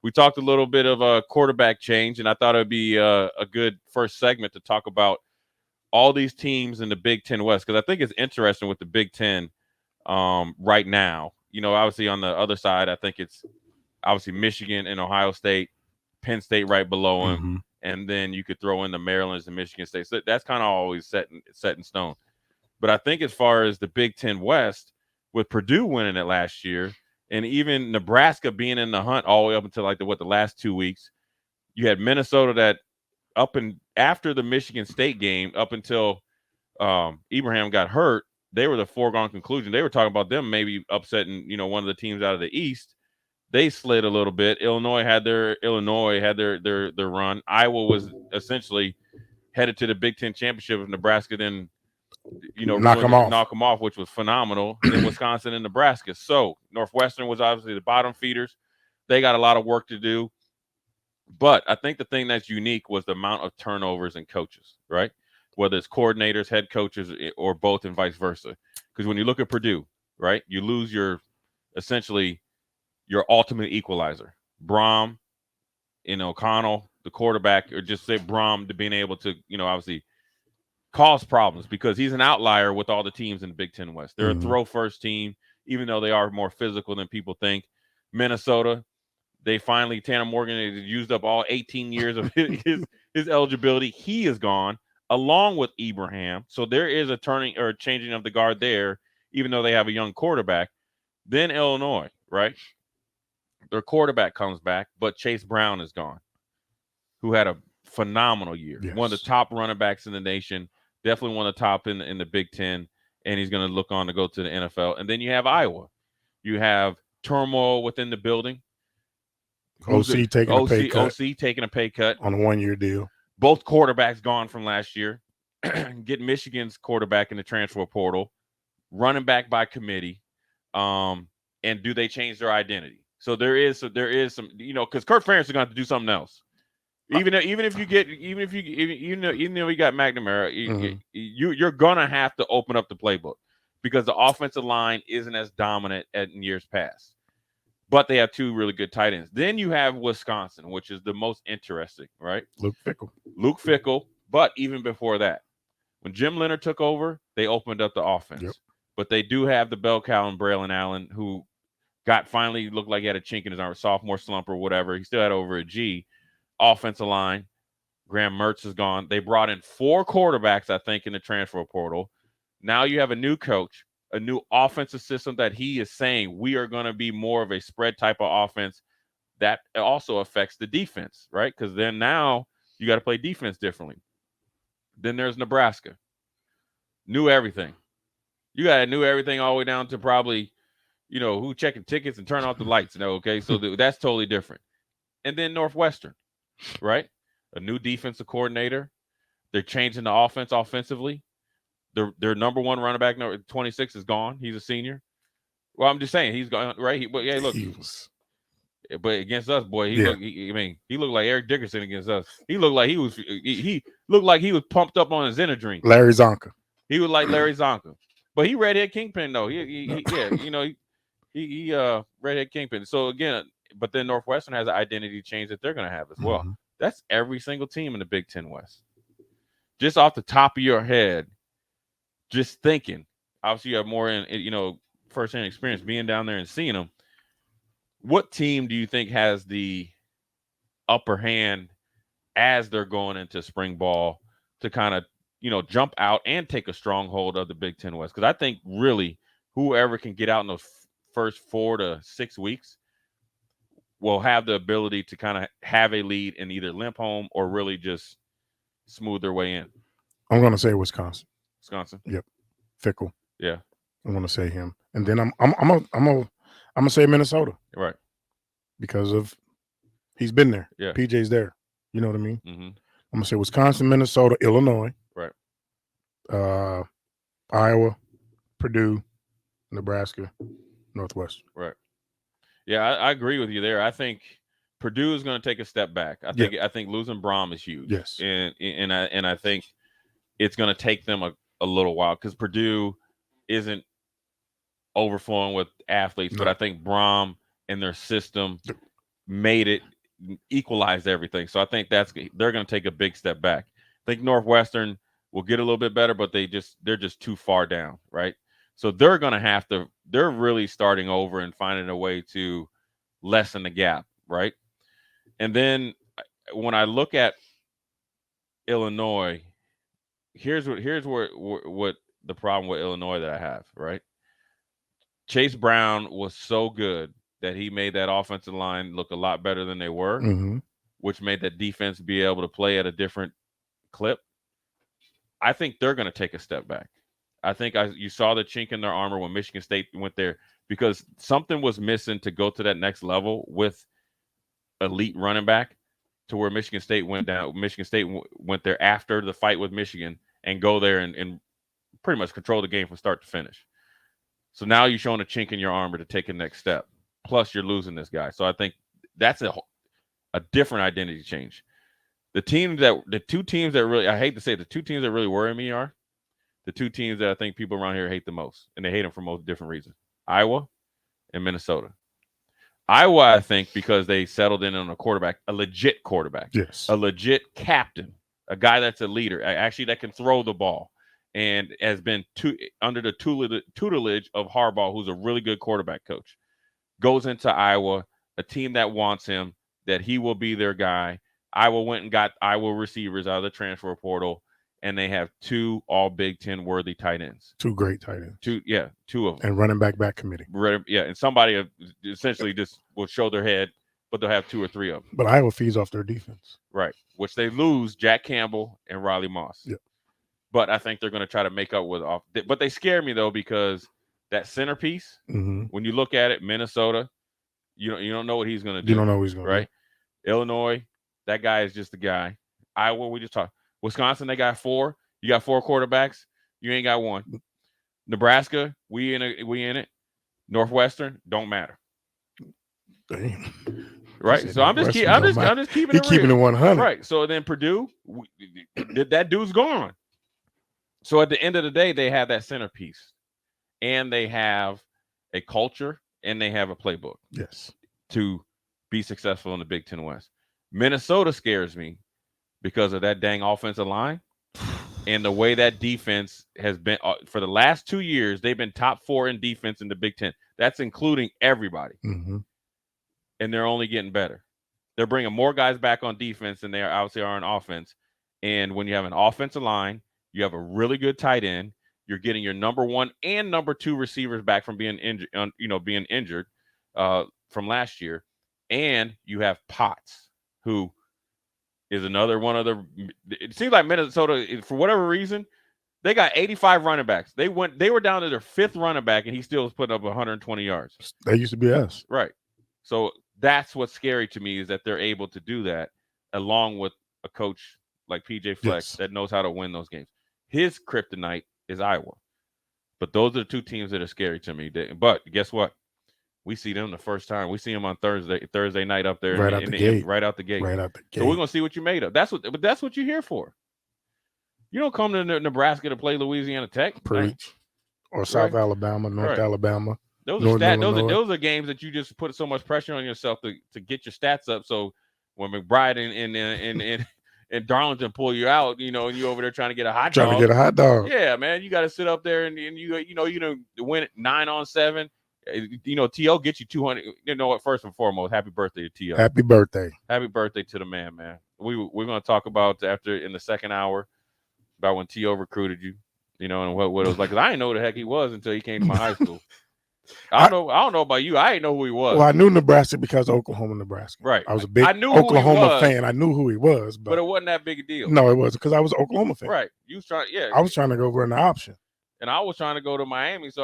We talked a little bit of a quarterback change, and I thought it would be a good first segment to talk about all these teams in the Big Ten West, because I think it's interesting with the Big Ten right now. Obviously on the other side, I think it's obviously Michigan and Ohio State, Penn State right below him, Mm-hmm. and then you could throw in the Marylands and Michigan State. So that's kind of always set in stone. But I think as far as the Big Ten West, with Purdue winning it last year, and even Nebraska being in the hunt all the way up until the last 2 weeks, you had Minnesota that up and after the Michigan State game, up until Ibrahim got hurt, they were the foregone conclusion. They were talking about them maybe upsetting, one of the teams out of the East. They slid a little bit. Illinois had their run. Iowa was essentially headed to the Big Ten championship if Nebraska then, knock them off, which was phenomenal. And then Wisconsin and Nebraska. So Northwestern was obviously the bottom feeders. They got a lot of work to do. But I think the thing that's unique was the amount of turnovers and coaches, right? Whether it's coordinators, head coaches, or both, and vice versa. Because when you look at Purdue, right, you lose essentially your ultimate equalizer. Brom, O'Connell, the quarterback, or just say Brom, to being able to, obviously cause problems because he's an outlier with all the teams in the Big Ten West. They're a throw first team, even though they are more physical than people think. Minnesota, they finally, Tanner Morgan has used up all 18 years of his eligibility. He is gone along with Ibrahim. So there is a turning or changing of the guard there, even though they have a young quarterback. Then Illinois, right? Their quarterback comes back, but Chase Brown is gone, who had a phenomenal year. Yes. One of the top running backs in the nation, definitely one of the top in the Big Ten, and he's going to look on to go to the NFL. And then you have Iowa. You have turmoil within the building. OC taking a pay cut. OC taking a pay cut on a 1-year deal. Both quarterbacks gone from last year. Get Michigan's quarterback in the transfer portal, running back by committee, and do they change their identity? So there is some, because Kirk Ferentz is going to have to do something else. Even though you got McNamara, you're gonna have to open up the playbook because the offensive line isn't as dominant as in years past. But they have two really good tight ends. Then you have Wisconsin, which is the most interesting, right? Luke Fickell. But even before that, when Jim Leonard took over, they opened up the offense. Yep. But they do have the bell cow and Braylon Allen, who finally looked like he had a chink in his arm, sophomore slump or whatever. He still had over a G. Offensive line, Graham Mertz is gone. They brought in 4 quarterbacks, I think, in the transfer portal. Now you have a new coach, a new offensive system that he is saying we are going to be more of a spread type of offense. That also affects the defense, right? Because then now you got to play defense differently. Then there's Nebraska. Knew everything. You got to knew everything all the way down to probably, who checking tickets and turn off the lights. Okay, so that's totally different. And then Northwestern, right? A new defensive coordinator. They're changing the offense offensively. Their number one running back, 26, is gone. He's a senior. Well, I'm just saying he's gone, right? But against us, boy, he looked like Eric Dickerson against us. He looked like he was pumped up on his Xenadrine. Larry Zonka. He was like Larry Zonka, but he redhead kingpin though. He redhead kingpin. So again, but then Northwestern has an identity change that they're going to have as well. Mm-hmm. That's every single team in the Big Ten West. Just off the top of your head, just thinking. Obviously, you have more first-hand experience being down there and seeing them. What team do you think has the upper hand as they're going into spring ball to kind of, jump out and take a stronghold of the Big Ten West? Because I think really whoever can get out in those first 4 to 6 weeks will have the ability to kind of have a lead and either limp home or really just smooth their way in. I'm going to say Wisconsin. Yep. Fickell. Yeah. I'm going to say him, and then I'm gonna say Minnesota. Right. Because of he's been there. Yeah. PJ's there. You know what I mean? Mm-hmm. I'm gonna say Wisconsin, Minnesota, Illinois. Right. Iowa, Purdue, Nebraska, Northwestern. Right. Yeah, I agree with you there. I think Purdue is going to take a step back. I think losing Brom is huge. Yes. And I think it's going to take them a little while because Purdue isn't overflowing with athletes, but I think Brom and their system made it equalized everything. So I think they're going to take a big step back. I think Northwestern will get a little bit better, but they're just too far down, right? So they're going to have to. They're really starting over and finding a way to lessen the gap, right? And then when I look at Illinois, here's what the problem with Illinois that I have, right? Chase Brown was so good that he made that offensive line look a lot better than they were, Mm-hmm. which made that defense be able to play at a different clip. I think they're going to take a step back. I think you saw the chink in their armor when Michigan State went there because something was missing to go to that next level with elite running back to where Michigan State went down. Michigan State went there after the fight with Michigan and go there and pretty much control the game from start to finish. So now you're showing a chink in your armor to take a next step. Plus, you're losing this guy. So I think that's a different identity change. The two teams that really, I hate to say it, the two teams that really worry me are the two teams that I think people around here hate the most, and they hate them for most different reasons: Iowa and Minnesota. Iowa, I think, because they settled in on a quarterback, a legit quarterback, yes, a legit captain, a guy that's a leader, actually that can throw the ball, and has been under the tutelage of Harbaugh, who's a really good quarterback coach. Goes into Iowa, a team that wants him, that he will be their guy. Iowa went and got Iowa receivers out of the transfer portal, and they have two all Big Ten worthy tight ends. Two great tight ends. Two of them. And running back committee. Yeah, and somebody essentially just will show their head, but they'll have two or three of them. But Iowa feeds off their defense. Right, which they lose Jack Campbell and Riley Moss. Yeah. But I think they're going to try to make up with off. But they scare me, though, because that centerpiece, when you look at it, Minnesota, you don't know what he's going to do. You don't know what he's going to do. Right? Illinois, that guy is just a guy. Iowa, we just talked. Wisconsin, they got four. You got four quarterbacks. You ain't got one. Nebraska, we in it. Northwestern, don't matter. Damn. Right. So I'm just keeping it real. Keeping it 100. Right. So then Purdue, that dude's gone. So at the end of the day, they have that centerpiece, and they have a culture, and they have a playbook. Yes. To be successful in the Big Ten West. Minnesota scares me because of that dang offensive line and the way that defense has been for the last 2 years. They've been top 4 in defense in the Big Ten. That's including everybody. Mm-hmm. And they're only getting better. They're bringing more guys back on defense than they obviously are on offense. And when you have an offensive line, you have a really good tight end. You're getting your number 1 and number 2 receivers back from being injured, from last year. And you have Potts, who is another one of the. It seems like Minnesota, for whatever reason, they got 85 running backs. They were down to their 5th running back, and he still was putting up 120 yards. They used to be us, right? So that's what's scary to me, is that they're able to do that, along with a coach like PJ Fleck that knows how to win those games. His kryptonite is Iowa, but those are the two teams that are scary to me. But guess what? We see them the first time. We see them on Thursday night up there, right out the gate. So we're gonna see what you made of. That's what you're here for. You don't come to Nebraska to play Louisiana Tech, preach, or South Alabama, North Alabama. Those are games that you just put so much pressure on yourself to get your stats up. So when McBride and Darlington pull you out, and you over there trying to get a hot dog. Yeah, man, you got to sit up there and you win it 9-on-7. T.O. gets you 200. You know what? First and foremost, happy birthday to T.O. Happy birthday to the man. We're going to talk about after in the second hour about when T.O. recruited you, and what it was like. 'Cause I didn't know who the heck he was until he came to my high school. I don't know about you. I didn't know who he was. Well, I knew Nebraska because of Oklahoma, Nebraska. Right. I was a big Oklahoma fan. I knew who he was, but it wasn't that big a deal. No, it wasn't, because I was an Oklahoma fan. Right. You was trying. Yeah. I was trying to go run the option, and I was trying to go to Miami. So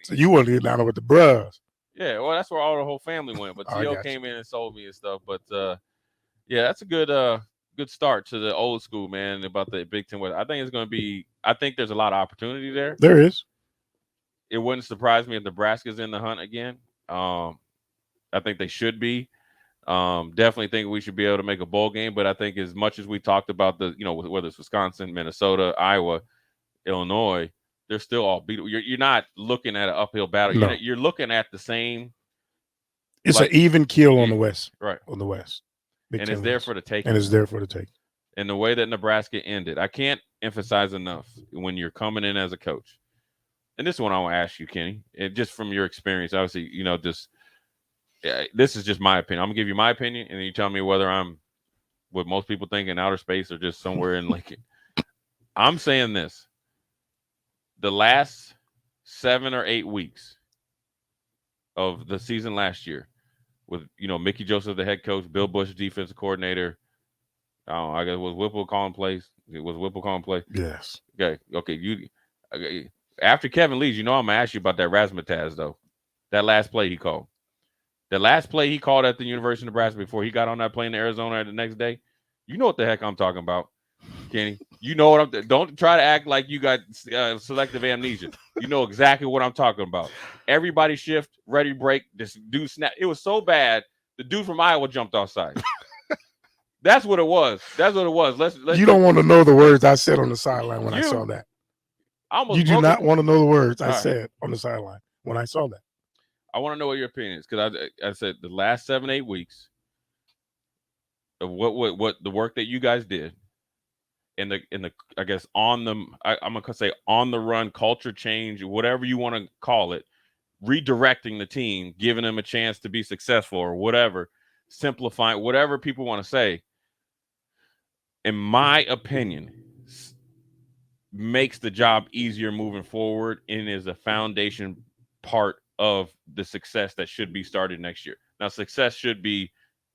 so you wanted to get down with the bros. Yeah, well, that's where all the whole family went. But T.O. came in and sold me and stuff. But yeah, that's a good start to the old school, man, about the Big Ten West. I think it's going to be. I think there's a lot of opportunity there. There is. It wouldn't surprise me if Nebraska's in the hunt again. I think they should be. Definitely think we should be able to make a bowl game. But I think as much as we talked about whether it's Wisconsin, Minnesota, Iowa, Illinois, they're still all beatable. You're not looking at an uphill battle. No. You're looking at the same. It's an even keel on the West. Right. On the West. and it's there for the taking. And it's there for the take. And the way that Nebraska ended, I can't emphasize enough when you're coming in as a coach. And this one I want to ask you, Kenny, and just from your experience, obviously, this is just my opinion. I'm gonna give you my opinion, and then you tell me whether I'm what most people think in outer space or just somewhere in Lincoln. I'm saying this: the last 7 or 8 weeks of the season last year, with Mickey Joseph, the head coach, Bill Bush, defensive coordinator. I guess was Whipple calling plays. Was Whipple calling play? Yes. Okay. After Kevin leaves, I'm gonna ask you about that razzmatazz though. That last play he called. The last play he called at the University of Nebraska before he got on that plane to Arizona the next day. You know what the heck I'm talking about, Kenny. You know what I'm. Don't try to act like you got selective amnesia. You know exactly what I'm talking about. Everybody shift, ready, break. This dude snap. It was so bad. The dude from Iowa jumped offside. That's what it was. That's what it was. Let's you don't want to know the words I said on the sideline when I saw that. You do not want to know the words I said on the sideline when I saw that. I want to know what your opinion is, because I said the last 7-8 weeks of what the work that you guys did in the I guess I'm gonna say on the run culture change, whatever you want to call it, redirecting the team, giving them a chance to be successful or whatever, simplifying whatever people want to say. In my opinion, makes the job easier moving forward and is a foundation part of the success that should be started next year. Now, success should be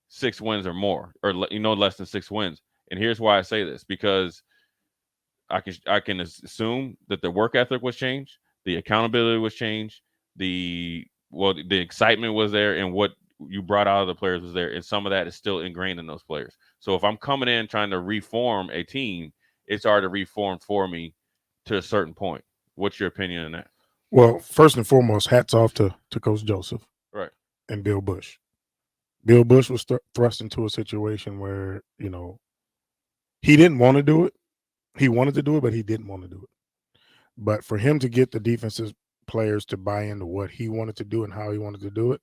6 wins or more, or less than 6 wins. And here's why I say this: because I can assume that the work ethic was changed, the accountability was changed, the excitement was there, and what you brought out of the players was there, and some of that is still ingrained in those players. So if I'm coming in trying to reform a team, it's already reformed for me to a certain point. What's your opinion on that? Well, first and foremost, hats off to Coach Joseph, right, and Bill Bush. Bill Bush was thrust into a situation where he didn't want to do it. He wanted to do it, but he didn't want to do it. But for him to get the defensive players to buy into what he wanted to do and how he wanted to do it,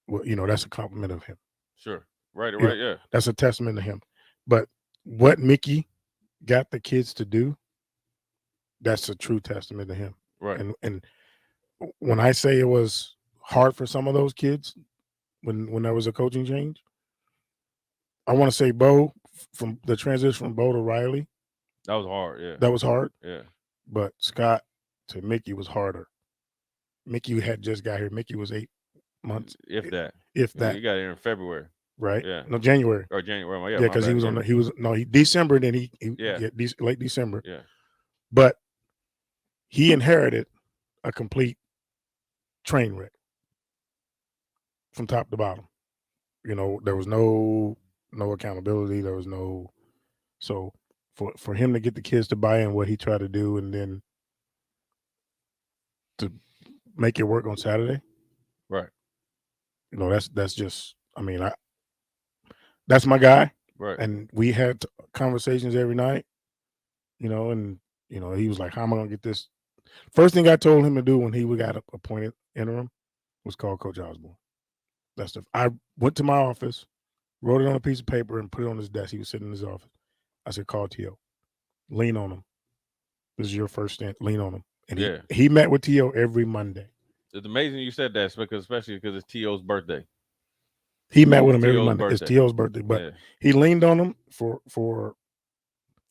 well, that's a compliment of him. Sure. Right, yeah. That's a testament to him. But what Mickey got the kids to do, that's a true testament to him. Right. And when I say it was hard for some of those kids when there was a coaching change, I want to say Bo, from the transition from Bo to Riley. That was hard, yeah. That was hard. Yeah. But Scott to Mickey was harder. Mickey had just got here. Mickey was 8 months. If that. He got here in February. Right? Yeah. No, January. Or January. Yeah, because he was December, then he late December. Yeah. But he inherited a complete train wreck from top to bottom. There was no accountability. There was no, so for him to get the kids to buy in what he tried to do, and then to make it work on Saturday, right? That's just. That's my guy, right? And we had conversations every night, and he was like, "How am I gonna get this?" First thing I told him to do when he got appointed interim was call Coach Osborne. I went to my office, wrote it on a piece of paper, and put it on his desk. He was sitting in his office. I said, "Call T.O. Lean on him. This is your first stand. Lean on him." And he met with T.O. every Monday. It's amazing you said that, especially because it's T.O.'s birthday. He met with him every Monday. It's T.O.'s birthday, but he leaned on him for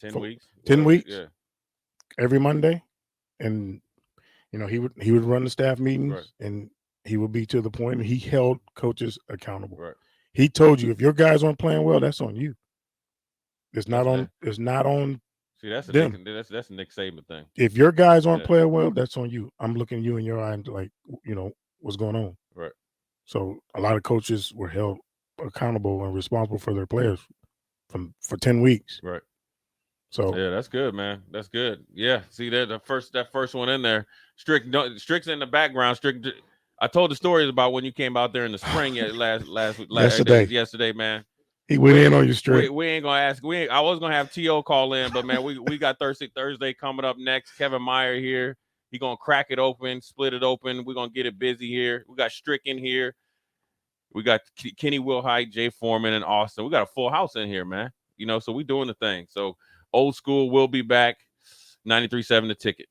10 weeks. 10 weeks. Yeah. Every Monday, and he would run the staff meetings, right. and he would be to the point, and he held coaches accountable. Right. He told you if your guys aren't playing well, that's on you. It's not on. See, that's a them. That's a Nick Saban thing. If your guys aren't playing well, that's on you. I'm looking you in your eye and like, what's going on. Right. So a lot of coaches were held accountable and responsible for their players for 10 weeks. Right. So yeah, that's good, man. That's good. Yeah. See that first one in there. Strick's in the background. Strick. I told the stories about when you came out there in the spring yesterday, man. He went in on your Strick. We ain't gonna ask. I was gonna have T.O. call in, but man, we got Thursday coming up next. Kevin Meyer here. He gonna crack it open, split it open. We're gonna get it busy here. We got Strick in here. We got Kenny Wilhite, Jay Foreman, and Austin. We got a full house in here, man. So we doing the thing. So Old School will be back. 93.7 The Ticket.